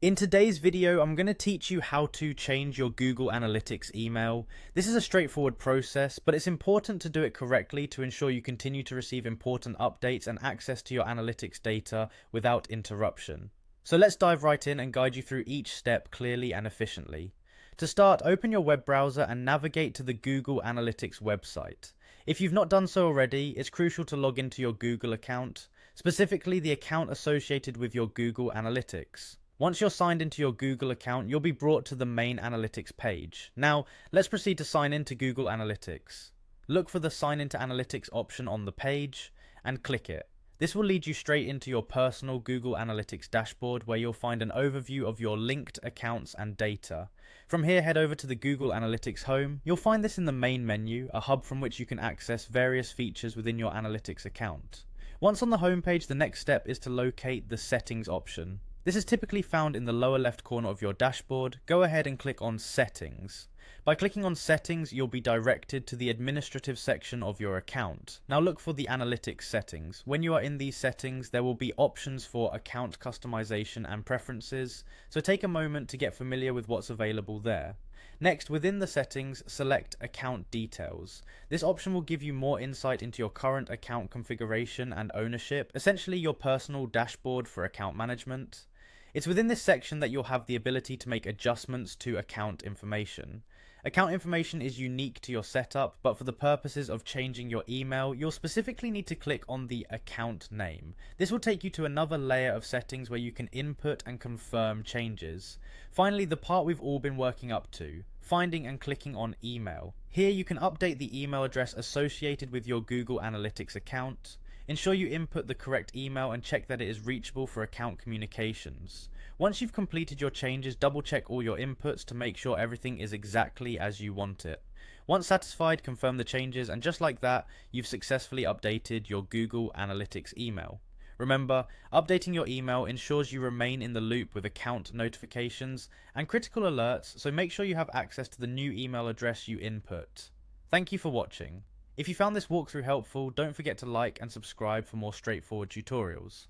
In today's video, I'm going to teach you how to change your Google Analytics email. This is a straightforward process, but it's important to do it correctly to ensure you continue to receive important updates and access to your analytics data without interruption. So let's dive right in and guide you through each step clearly and efficiently. To start, open your web browser and navigate to the Google Analytics website. If you've not done so already, it's crucial to log into your Google account, specifically the account associated with your Google Analytics. Once you're signed into your Google account, you'll be brought to the main analytics page. Now, let's proceed to sign into Google Analytics. Look for the Sign into Analytics option on the page and click it. This will lead you straight into your personal Google Analytics dashboard where you'll find an overview of your linked accounts and data. From here, head over to the Google Analytics home. You'll find this in the main menu, a hub from which you can access various features within your analytics account. Once on the home page, the next step is to locate the Settings option. This is typically found in the lower left corner of your dashboard. Go ahead and click on Settings. By clicking on Settings, you'll be directed to the administrative section of your account. Now look for the Analytics settings. When you are in these settings, there will be options for account customization and preferences, so take a moment to get familiar with what's available there. Next, within the settings, select Account Details. This option will give you more insight into your current account configuration and ownership, essentially your personal dashboard for account management. It's within this section that you'll have the ability to make adjustments to account information. Account information is unique to your setup, but for the purposes of changing your email, you'll specifically need to click on the account name. This will take you to another layer of settings where you can input and confirm changes. Finally, the part we've all been working up to, finding and clicking on email. Here you can update the email address associated with your Google Analytics account. Ensure you input the correct email and check that it is reachable for account communications. Once you've completed your changes, double check all your inputs to make sure everything is exactly as you want it. Once satisfied, confirm the changes, and just like that, you've successfully updated your Google Analytics email. Remember, updating your email ensures you remain in the loop with account notifications and critical alerts, so make sure you have access to the new email address you input. Thank you for watching. If you found this walkthrough helpful, don't forget to like and subscribe for more straightforward tutorials.